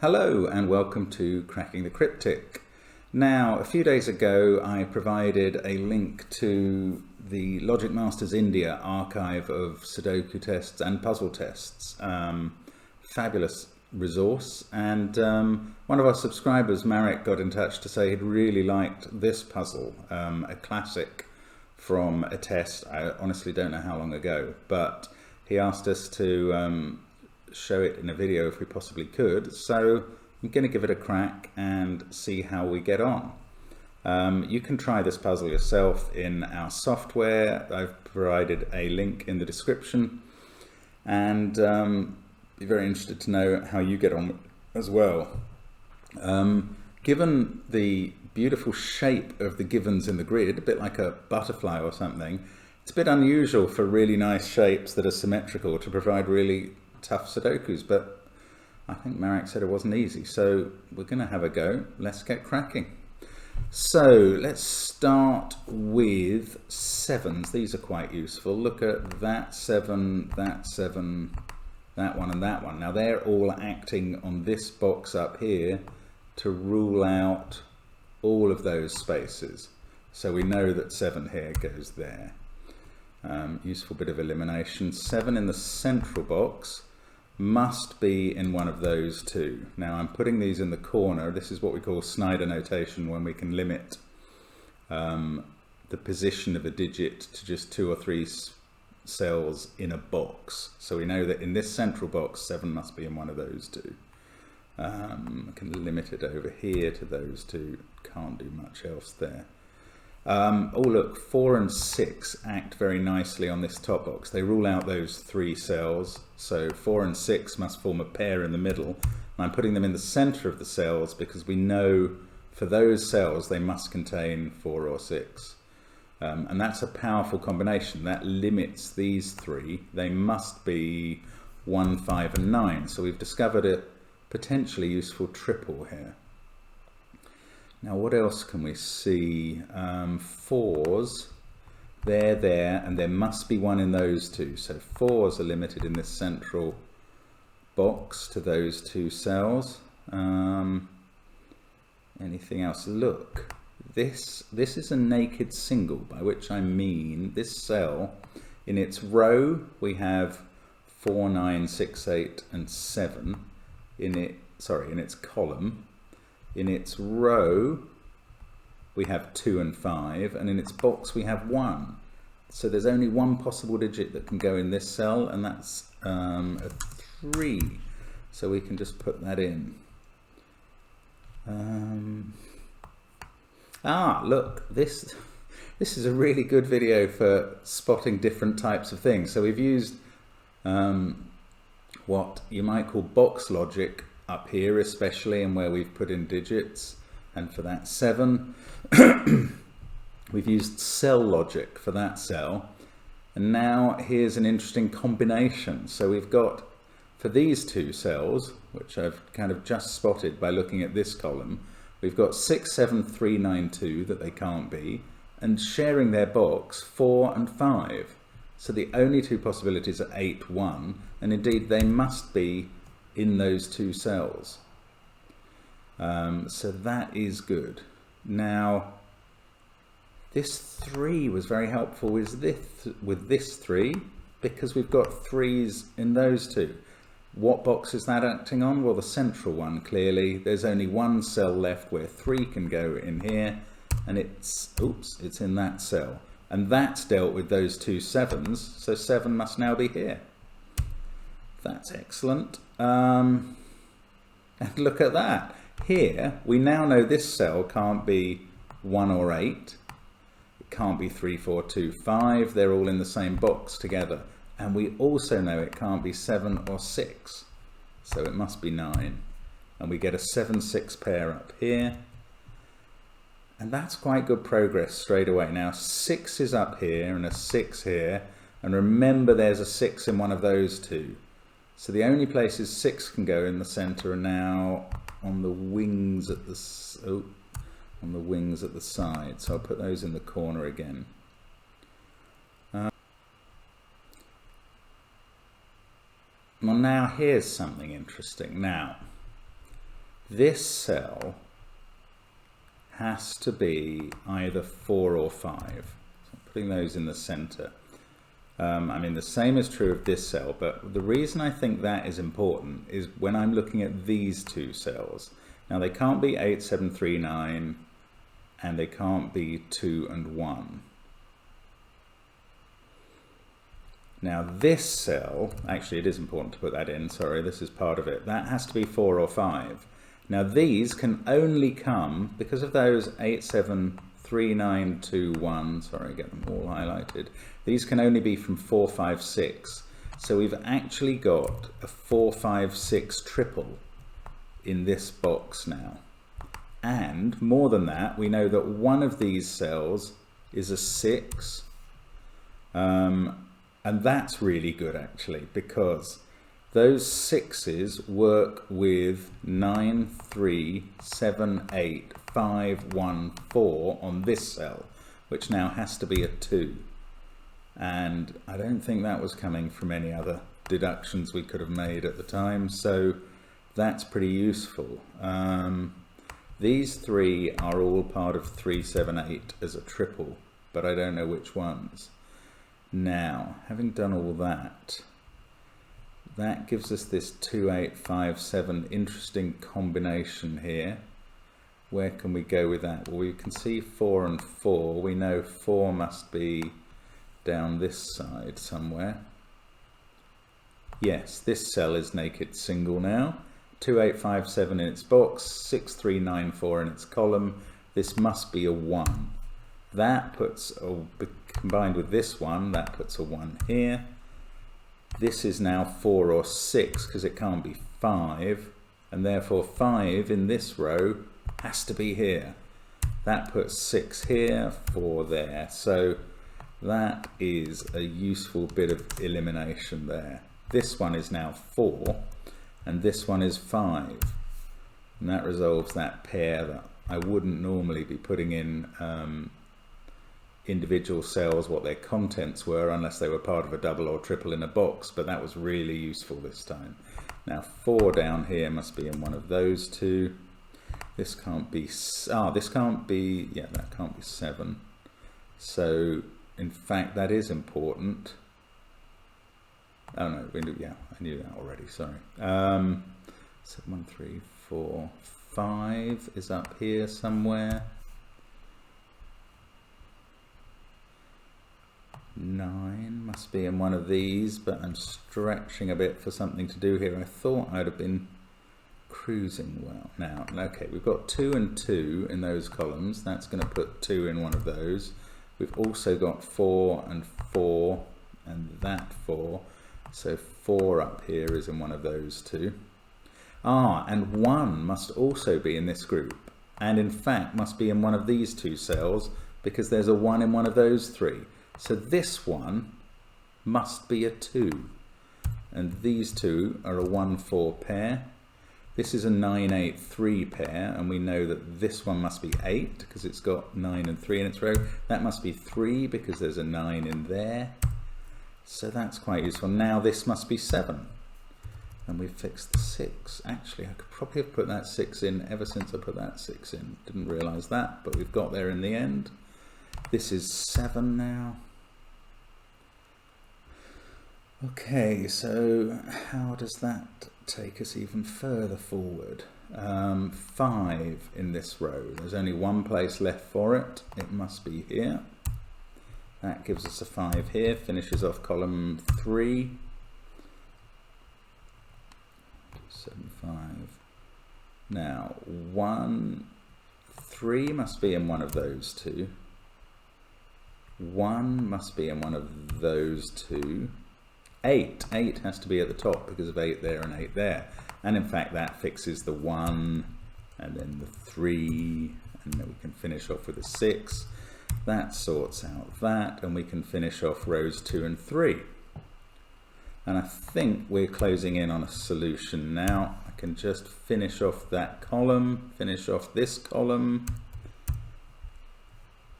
Hello and welcome to Cracking the Cryptic. Now, a few days ago I provided a link to the Logic Masters India archive of Sudoku tests and puzzle tests. Fabulous resource, and one of our subscribers, Marek, got in touch to say he'd really liked this puzzle, a classic from a test. I honestly don't know how long ago, but he asked us to show it in a video if we possibly could, so I'm going to give it a crack and see how we get on. You can try this puzzle yourself in our software. I've provided a link in the description, and be very interested to know how you get on as well. Given the beautiful shape of the givens in the grid, a bit like a butterfly or something, it's a bit unusual for really nice shapes that are symmetrical to provide really tough Sudokus, but I think Marek said it wasn't easy, so we're going to have a go. Let's get cracking. So let's start with sevens. These are quite useful. Look at that seven, that one and that one. Now they're all acting on this box up here to rule out all of those spaces. So we know that 7 here goes there. Useful bit of elimination. 7 in the central box must be in one of those two. Now I'm putting these in the corner. This is what we call Snyder notation, when we can limit the position of a digit to just 2 or 3 cells in a box. So we know that in this central box 7 must be in one of those two. I can limit it over here to those two. Can't do much else there. Oh look, 4 and 6 act very nicely on this top box. They rule out those 3 cells, so 4 and 6 must form a pair in the middle. And I'm putting them in the center of the cells because we know for those cells they must contain 4 or 6. And that's a powerful combination. That limits these 3. They must be 1, 5 and 9. So we've discovered a potentially useful triple here. Now what else can we see? 4s, they're there, and there must be one in those two. So 4s are limited in this central box to those 2 cells. Anything else? Look, this is a naked single, by which I mean this cell, in its row we have 4, 9, 6, 8 and 7 in its column. In its row we have 2 and 5, and in its box we have 1. So there's only one possible digit that can go in this cell, and that's a 3. So we can just put that in. Look, this is a really good video for spotting different types of things. So we've used what you might call box logic up here, especially, and where we've put in digits, and for that 7 we've used cell logic for that cell. And now here's an interesting combination. So we've got, for these 2 cells, which I've kind of just spotted by looking at this column, we've got 6, 7, 3, 9, 2 that they can't be, and sharing their box 4 and 5. So the only 2 possibilities are 8, 1, and indeed they must be in those 2 cells. So that is good. Now this 3 was very helpful with this 3, because we've got 3s in those 2. What box is that acting on? Well, the central one, clearly. There's only one cell left where 3 can go in here, and it's in that cell, and that's dealt with those 2 7s, so 7 must now be here. That's excellent. And look at that. Here we now know this cell can't be 1 or 8. It can't be 3, 4, 2, 5. They're all in the same box together. And we also know it can't be 7 or 6. So it must be 9. And we get a 7, 6 pair up here. And that's quite good progress straight away. Now 6 is up here and a 6 here. And remember, there's a 6 in one of those 2. So the only places 6 can go in the center are now on the wings at the side. So I'll put those in the corner again. Well, now here's something interesting. Now this cell has to be either 4 or 5. So I'm putting those in the center. I mean, the same is true of this cell, but the reason I think that is important is when I'm looking at these two cells. Now, they can't be 8, 7, 3, 9, and they can't be 2 and 1. Now, this cell, actually it is important to put that in, sorry, this is part of it. That has to be 4 or 5. Now, these can only come, because of those 8, 7, 3, 9, 2, 1, sorry, get them all highlighted. These can only be from 4, 5, 6. So we've actually got a 4, 5, 6 triple in this box now. And more than that, we know that one of these cells is a 6. And that's really good actually, because those 6s work with 9, 3, 7, 8, 5, 1, 4 on this cell, which now has to be a 2. And I don't think that was coming from any other deductions we could have made at the time, so that's pretty useful. These 3 are all part of 3, 7, 8 as a triple, but I don't know which ones. Now, having done all that, that gives us this 2, 8, 5, 7 interesting combination here. Where can we go with that? Well, we can see 4 and 4. We know 4 must be down this side somewhere. Yes, this cell is naked single now. 2, 8, 5, 7 in its box, 6, 3, 9, 4 in its column. This must be a 1. That puts, combined with this one, that puts a 1 here. This is now 4 or 6 because it can't be 5, and therefore 5 in this row has to be here. That puts 6 here, 4 there. So that is a useful bit of elimination there. This one is now 4, and this one is 5. And that resolves that pair that I wouldn't normally be putting in individual cells, what their contents were, unless they were part of a double or triple in a box, but that was really useful this time. Now 4 down here must be in one of those two. This can't be, this can't be, yeah, that can't be 7. So in fact that is important. Oh no, yeah, I knew that already, sorry. 7, 1, 3, 4, 5 is up here somewhere. 9 must be in one of these, but I'm stretching a bit for something to do here. I thought I'd have been cruising well. Now, okay, we've got 2 and 2 in those columns. That's going to put 2 in one of those. We've also got 4 and 4 and that 4. So 4 up here is in one of those two. And 1 must also be in this group. And in fact must be in one of these two cells because there's a 1 in one of those 3. So this one must be a 2, and these two are a 1, 4 pair. This is a 9, 8, 3 pair, and we know that this one must be 8 because it's got 9 and 3 in its row. That must be 3 because there's a 9 in there. So that's quite useful. Now this must be 7, and we've fixed the 6. Actually, I could probably have put that 6 in ever since I put that 6 in. Didn't realise that, but we've got there in the end. This is 7 now. Okay, so how does that take us even further forward? 5 in this row. There's only one place left for it. It must be here. That gives us a 5 here, finishes off column 3. 7, 5. Now, 1, 3 must be in one of those two. 1 must be in one of those two. 8 has to be at the top because of 8 there and 8 there. And in fact that fixes the 1 and then the 3, and then we can finish off with a 6. That sorts out that, and we can finish off rows 2 and 3. And I think we're closing in on a solution now. I can just finish off that column, finish off this column.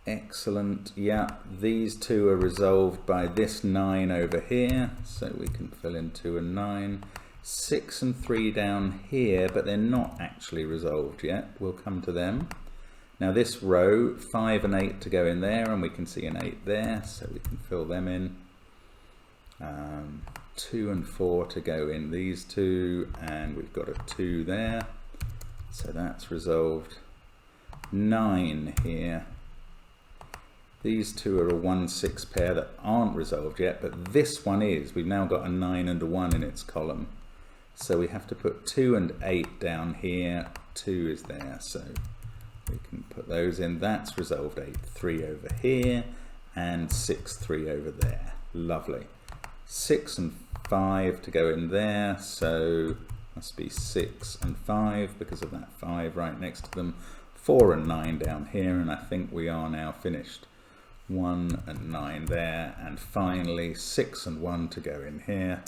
Excellent. Yeah, these two are resolved by this 9 over here, so we can fill in 2 and 9. 6 and 3 down here, but they're not actually resolved yet. We'll come to them. Now this row, 5 and 8 to go in there, and we can see an 8 there, so we can fill them in. 2 and 4 to go in these two, and we've got a 2 there, so that's resolved. 9 here. These two are a 1-6 pair that aren't resolved yet, but this one is. We've now got a 9 and a 1 in its column. So we have to put 2 and 8 down here. 2 is there, so we can put those in. That's resolved. 8, 3 over here, and 6, 3 over there. Lovely. 6 and 5 to go in there, so must be 6 and 5 because of that 5 right next to them. 4 and 9 down here, and I think we are now finished. 1 and 9 there, and finally 6 and 1 to go in here.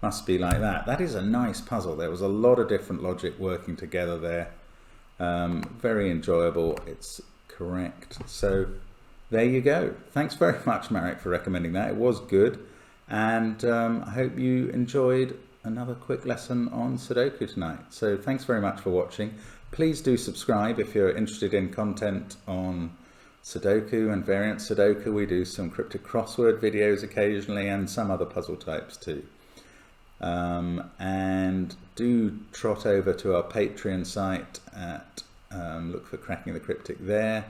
Must be like that. That is a nice puzzle. There was a lot of different logic working together there. Very enjoyable. It's correct. So there you go. Thanks very much, Marek, for recommending that. It was good, and I hope you enjoyed another quick lesson on Sudoku tonight. So thanks very much for watching. Please do subscribe if you're interested in content on Sudoku and variant Sudoku. We do some cryptic crossword videos occasionally, and some other puzzle types too. And do trot over to our Patreon site at look for Cracking the Cryptic there.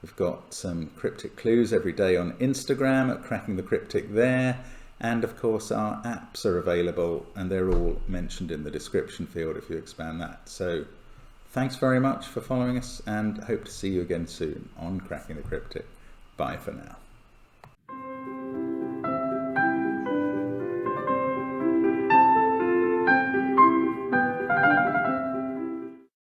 We've got some cryptic clues every day on Instagram at Cracking the Cryptic there, and of course our apps are available, and they're all mentioned in the description field if you expand that. So thanks very much for following us, and hope to see you again soon on Cracking the Cryptic. Bye for now.